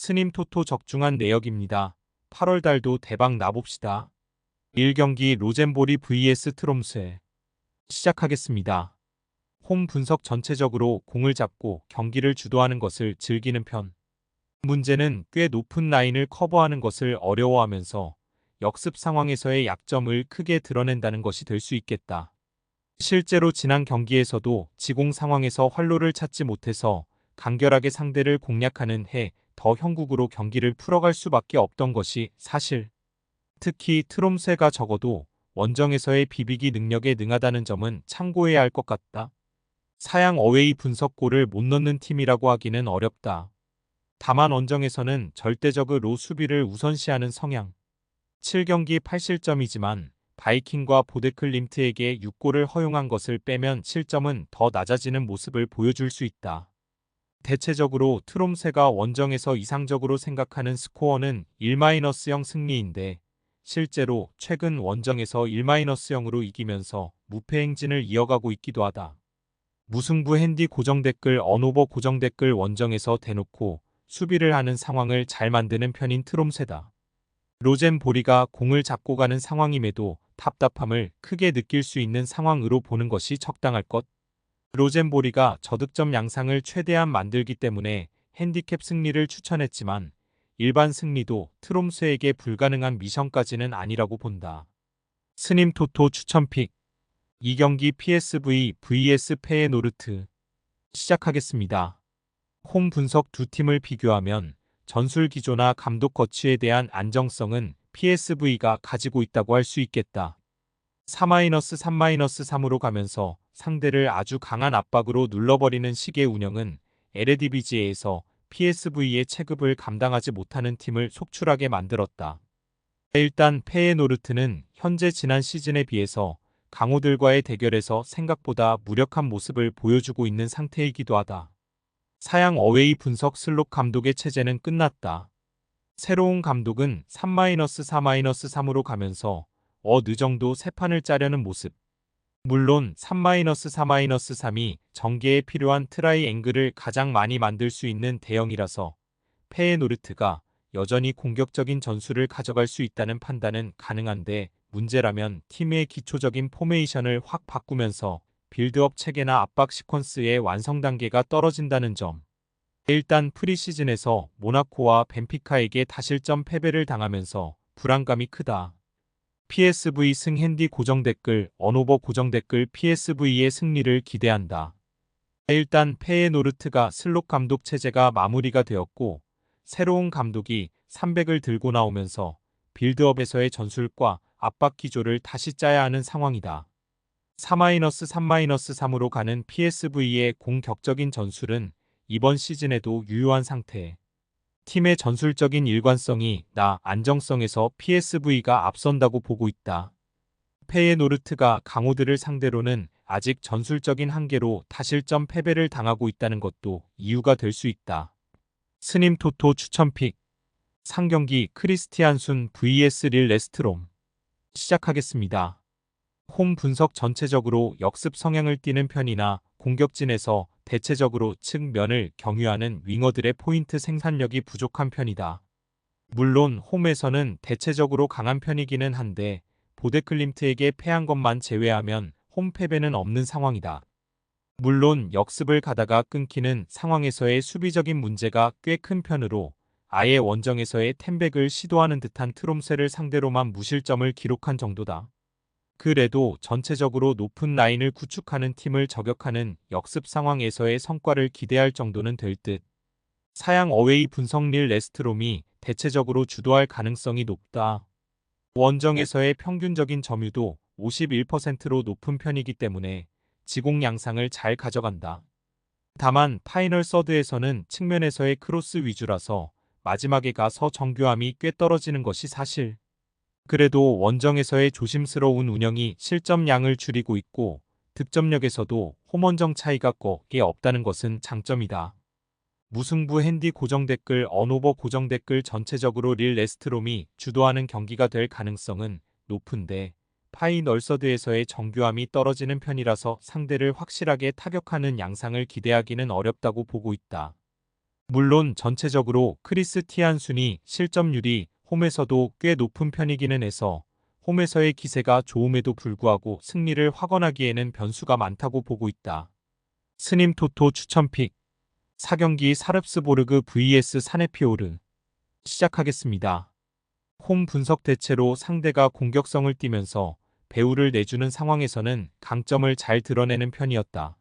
스님 토토 적중한 내역입니다. 8월 달도 대박 나봅시다. 1경기 로젠보리 vs 트롬스에 시작하겠습니다. 홈 분석 전체적으로 공을 잡고 경기를 주도하는 것을 즐기는 편. 문제는 꽤 높은 라인을 커버하는 것을 어려워하면서 역습 상황에서의 약점을 크게 드러낸다는 것이 될 수 있겠다. 실제로 지난 경기에서도 지공 상황에서 활로를 찾지 못해서 간결하게 상대를 공략하는 더 형국으로 경기를 풀어갈 수밖에 없던 것이 사실. 특히 트롬세가 적어도 원정에서의 비비기 능력에 능하다는 점은 참고해야 할 것 같다. 사양 어웨이 분석골을 못 넣는 팀이라고 하기는 어렵다. 다만 원정에서는 절대적으로 수비를 우선시하는 성향. 7경기 8실점이지만 바이킹과 보데클림트에게 6골을 허용한 것을 빼면 실점은 더 낮아지는 모습을 보여줄 수 있다. 대체적으로 트롬세가 원정에서 이상적으로 생각하는 스코어는 1-0 승리인데 실제로 최근 원정에서 1-0으로 이기면서 무패 행진을 이어가고 있기도 하다. 무승부 핸디 고정댓글 언오버 고정댓글 원정에서 대놓고 수비를 하는 상황을 잘 만드는 편인 트롬세다. 로젠보리가 공을 잡고 가는 상황임에도 답답함을 크게 느낄 수 있는 상황으로 보는 것이 적당할 것. 로젠보리가 저득점 양상을 최대한 만들기 때문에 핸디캡 승리를 추천했지만 일반 승리도 트롬스에게 불가능한 미션까지는 아니라고 본다. 스님 토토 추천픽 2경기 PSV vs 페예노르트 시작하겠습니다. 홈 분석 두 팀을 비교하면 전술 기조나 감독 거취에 대한 안정성은 PSV가 가지고 있다고 할 수 있겠다. 4-3-3-3으로 가면서 상대를 아주 강한 압박으로 눌러버리는 식의 운영은 에레디비지에서 PSV의 체급을 감당하지 못하는 팀을 속출하게 만들었다. 일단 페예노르트는 현재 지난 시즌에 비해서 강호들과의 대결에서 생각보다 무력한 모습을 보여주고 있는 상태이기도 하다. 사양 어웨이 분석 슬롯 감독의 체제는 끝났다. 새로운 감독은 3-4-3으로 가면서 어느 정도 새 판을 짜려는 모습. 물론 3-4-3이 전개에 필요한 트라이앵글을 가장 많이 만들 수 있는 대형이라서 페예노르트가 여전히 공격적인 전술을 가져갈 수 있다는 판단은 가능한데 문제라면 팀의 기초적인 포메이션을 확 바꾸면서 빌드업 체계나 압박 시퀀스의 완성 단계가 떨어진다는 점. 일단 프리시즌에서 모나코와 벤피카에게 다실점 패배를 당하면서 불안감이 크다. PSV 승 핸디 고정댓글 언오버 고정댓글 PSV의 승리를 기대한다. 일단 페예노르트가 슬롯 감독 체제가 마무리가 되었고 새로운 감독이 300을 들고 나오면서 빌드업에서의 전술과 압박 기조를 다시 짜야 하는 상황이다. 4-3-3으로 가는 PSV의 공격적인 전술은 이번 시즌에도 유효한 상태. 팀의 전술적인 일관성이 안정성에서 PSV가 앞선다고 보고 있다. 페예노르트가 강호들을 상대로는 아직 전술적인 한계로 다실점 패배를 당하고 있다는 것도 이유가 될 수 있다. 스님 토토 추천픽 3경기 크리스티안순 vs 릴 레스트롬 시작하겠습니다. 홈 분석 전체적으로 역습 성향을 띠는 편이나 공격진에서 대체적으로 측면을 경유하는 윙어들의 포인트 생산력이 부족한 편이다. 물론 홈에서는 대체적으로 강한 편이기는 한데 보데클림트에게 패한 것만 제외하면 홈 패배는 없는 상황이다. 물론 역습을 가다가 끊기는 상황에서의 수비적인 문제가 꽤 큰 편으로 아예 원정에서의 템백을 시도하는 듯한 트롬세를 상대로만 무실점을 기록한 정도다. 그래도 전체적으로 높은 라인을 구축하는 팀을 저격하는 역습 상황에서의 성과를 기대할 정도는 될 듯. 사양 어웨이 분석 릴 레스트롬이 대체적으로 주도할 가능성이 높다. 원정에서의 평균적인 점유도 51%로 높은 편이기 때문에 지공 양상을 잘 가져간다. 다만 파이널 서드에서는 측면에서의 크로스 위주라서 마지막에 가서 정교함이 꽤 떨어지는 것이 사실. 그래도 원정에서의 조심스러운 운영이 실점량을 줄이고 있고 득점력에서도 홈원정 차이가 꽤 없다는 것은 장점이다. 무승부 핸디 고정댓글 언오버 고정댓글 전체적으로 릴 레스트롬이 주도하는 경기가 될 가능성은 높은데 파이널 서드에서의 정교함이 떨어지는 편이라서 상대를 확실하게 타격하는 양상을 기대하기는 어렵다고 보고 있다. 물론 전체적으로 크리스티안 순이 실점률이 홈에서도 꽤 높은 편이기는 해서 홈에서의 기세가 좋음에도 불구하고 승리를 확언하기에는 변수가 많다고 보고 있다. 스님 토토 추천픽 4경기 사릅스보르그 vs 사네피오르 시작하겠습니다. 홈 분석 대체로 상대가 공격성을 띠면서 배후를 내주는 상황에서는 강점을 잘 드러내는 편이었다.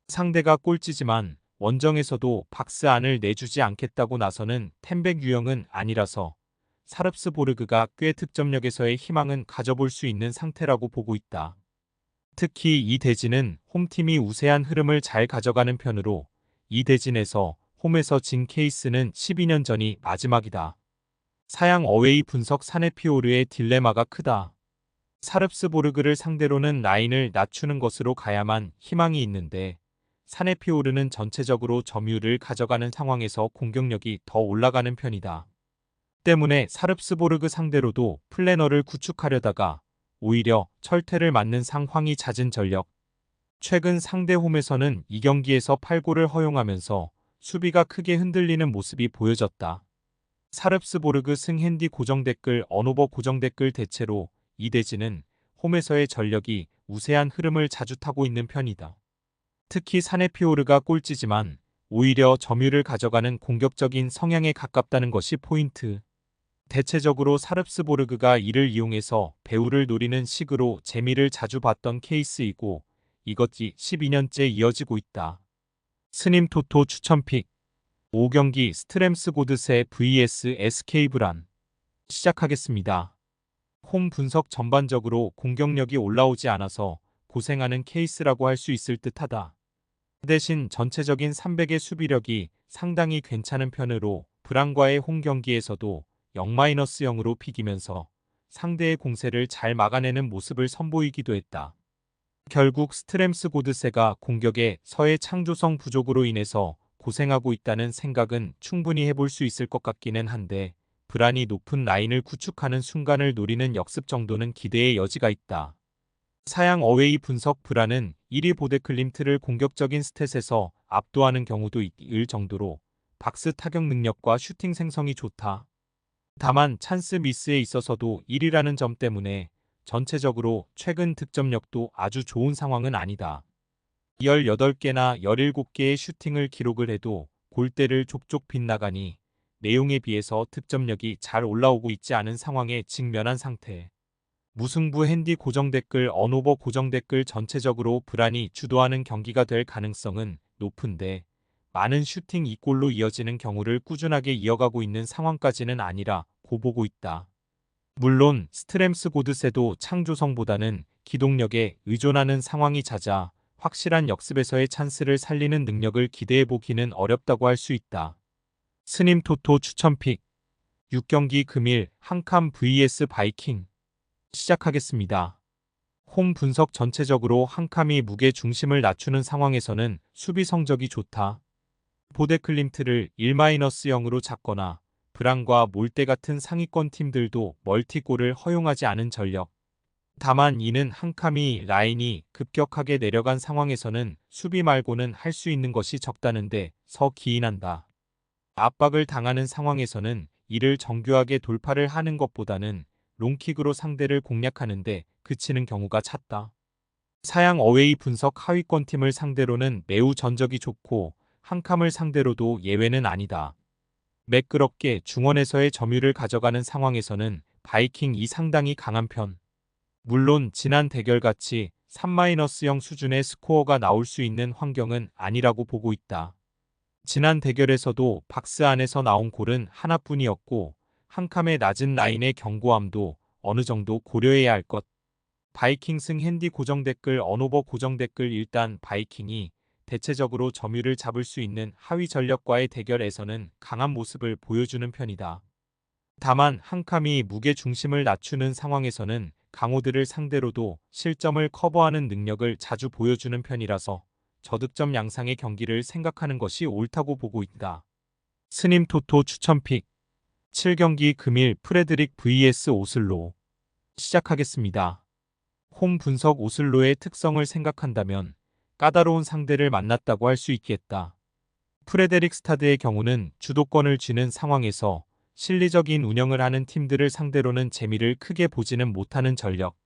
상대가 꼴찌지만 원정에서도 박스 안을 내주지 않겠다고 나서는 템백 유형은 아니라서 사릅스보르그가 꽤 득점력에서의 희망은 가져볼 수 있는 상태라고 보고 있다. 특히 이 대진은 홈팀이 우세한 흐름을 잘 가져가는 편으로 이 대진에서 홈에서 진 케이스는 12년 전이 마지막이다. 사양 어웨이 분석 사네피오르의 딜레마가 크다. 사릅스보르그를 상대로는 라인을 낮추는 것으로 가야만 희망이 있는데 사네피오르는 전체적으로 점유율을 가져가는 상황에서 공격력이 더 올라가는 편이다. 때문에 사릅스보르그 상대로도 플래너를 구축하려다가 오히려 철퇴를 맞는 상황이 잦은 전력. 최근 상대 홈에서는 이 경기에서 8골을 허용하면서 수비가 크게 흔들리는 모습이 보여졌다. 사릅스보르그 승핸디 고정댓글 언오버 고정댓글 대체로 이 대진은 홈에서의 전력이 우세한 흐름을 자주 타고 있는 편이다. 특히 사네피오르가 꼴찌지만 오히려 점유를 가져가는 공격적인 성향에 가깝다는 것이 포인트. 대체적으로 사릅스보르그가 이를 이용해서 배후를 노리는 식으로 재미를 자주 봤던 케이스이고 이것이 12년째 이어지고 있다. 스님 토토 추천픽 5경기 스트램스 고드세 vs SK 브란 시작하겠습니다. 홈 분석 전반적으로 공격력이 올라오지 않아서 고생하는 케이스라고 할 수 있을 듯하다. 대신 전체적인 300의 수비력이 상당히 괜찮은 편으로 브란과의 홈 경기에서도 0-0으로 비기면서 상대의 공세를 잘 막아내는 모습을 선보이기도 했다. 결국 스트램스 고드세가 공격의 서의 창조성 부족으로 인해서 고생하고 있다는 생각은 충분히 해볼 수 있을 것 같기는 한데 브란이 높은 라인을 구축하는 순간을 노리는 역습 정도는 기대의 여지가 있다. 사양 어웨이 분석 브란은 1위 보데클림트를 공격적인 스탯에서 압도하는 경우도 있을 정도로 박스 타격 능력과 슈팅 생성이 좋다. 다만 찬스 미스에 있어서도 1위라는 점 때문에 전체적으로 최근 득점력도 아주 좋은 상황은 아니다. 18개나 17개의 슈팅을 기록을 해도 골대를 족족 빗나가니 내용에 비해서 득점력이 잘 올라오고 있지 않은 상황에 직면한 상태. 무승부 핸디 고정댓글 언오버 고정댓글 전체적으로 브란이 주도하는 경기가 될 가능성은 높은데 많은 슈팅 2골로 이어지는 경우를 꾸준하게 이어가고 있는 상황까지는 아니라 고보고 있다. 물론 스트램스 고드세도 창조성보다는 기동력에 의존하는 상황이 잦아 확실한 역습에서의 찬스를 살리는 능력을 기대해보기는 어렵다고 할 수 있다. 스님 토토 추천픽 6경기 금일 한캄 vs 바이킹 시작하겠습니다. 홈 분석 전체적으로 한캄이 무게 중심을 낮추는 상황에서는 수비 성적이 좋다. 보데클림트를 1-0으로 잡거나 브란과 몰대 같은 상위권 팀들도 멀티골을 허용하지 않은 전력. 다만 이는 한캄이 라인이 급격하게 내려간 상황에서는 수비 말고는 할 수 있는 것이 적다는데 서 기인한다. 압박을 당하는 상황에서는 이를 정교하게 돌파를 하는 것보다는 롱킥으로 상대를 공략하는데 그치는 경우가 잦다. 사양 어웨이 분석 하위권 팀을 상대로는 매우 전적이 좋고 한캄을 상대로도 예외는 아니다. 매끄럽게 중원에서의 점유를 가져가는 상황에서는 바이킹이 상당히 강한 편. 물론 지난 대결같이 3-0 수준의 스코어가 나올 수 있는 환경은 아니라고 보고 있다. 지난 대결에서도 박스 안에서 나온 골은 하나뿐이었고 한캄의 낮은 라인의 견고함도 어느 정도 고려해야 할 것. 바이킹 승 핸디 고정댓글 언오버 고정댓글 일단 바이킹이 대체적으로 점유를 잡을 수 있는 하위 전력과의 대결에서는 강한 모습을 보여주는 편이다. 다만 한캄이 무게 중심을 낮추는 상황에서는 강호들을 상대로도 실점을 커버하는 능력을 자주 보여주는 편이라서 저득점 양상의 경기를 생각하는 것이 옳다고 보고 있다. 스님 토토 추천픽 7경기 금일 프레드릭 vs 오슬로 시작하겠습니다. 홈 분석 오슬로의 특성을 생각한다면 까다로운 상대를 만났다고 할 수 있겠다. 프레데릭 스타드의 경우는 주도권을 쥐는 상황에서 실리적인 운영을 하는 팀들을 상대로는 재미를 크게 보지는 못하는 전력.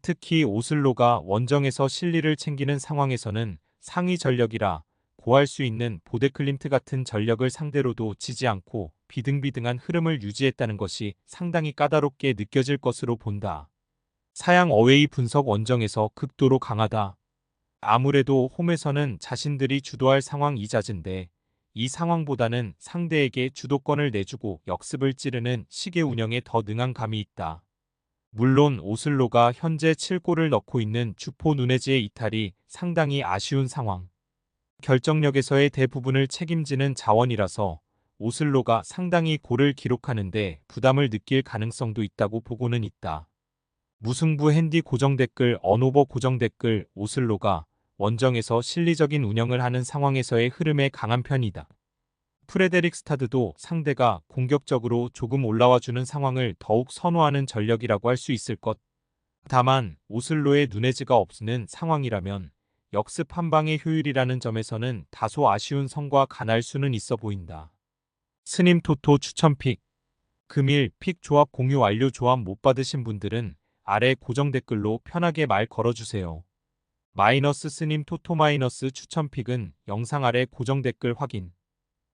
특히 오슬로가 원정에서 실리를 챙기는 상황에서는 상위 전력이라 고할 수 있는 보데클림트 같은 전력을 상대로도 지지 않고 비등비등한 흐름을 유지했다는 것이 상당히 까다롭게 느껴질 것으로 본다. 사양 어웨이 분석 원정에서 극도로 강하다. 아무래도 홈에서는 자신들이 주도할 상황이 잦은데 이 상황보다는 상대에게 주도권을 내주고 역습을 찌르는 식의 운영에 더 능한 감이 있다. 물론 오슬로가 현재 7골을 넣고 있는 주포 누네즈의 이탈이 상당히 아쉬운 상황. 결정력에서의 대부분을 책임지는 자원이라서 오슬로가 상당히 골을 기록하는데 부담을 느낄 가능성도 있다고 보고는 있다. 무승부 핸디 고정 댓글 언오버 고정 댓글 오슬로가 원정에서 실리적인 운영을 하는 상황에서의 흐름에 강한 편이다. 프레데릭 스타드도 상대가 공격적으로 조금 올라와주는 상황을 더욱 선호하는 전력이라고 할 수 있을 것. 다만 오슬로의 누네즈가 없는 상황이라면 역습 한 방의 효율이라는 점에서는 다소 아쉬운 성과 간할 수는 있어 보인다. 스님 토토 추천픽. 금일 픽 조합 공유 완료. 조합 못 받으신 분들은 아래 고정 댓글로 편하게 말 걸어주세요. 마이너스 스님 토토 마이너스 추천픽은 영상 아래 고정 댓글 확인.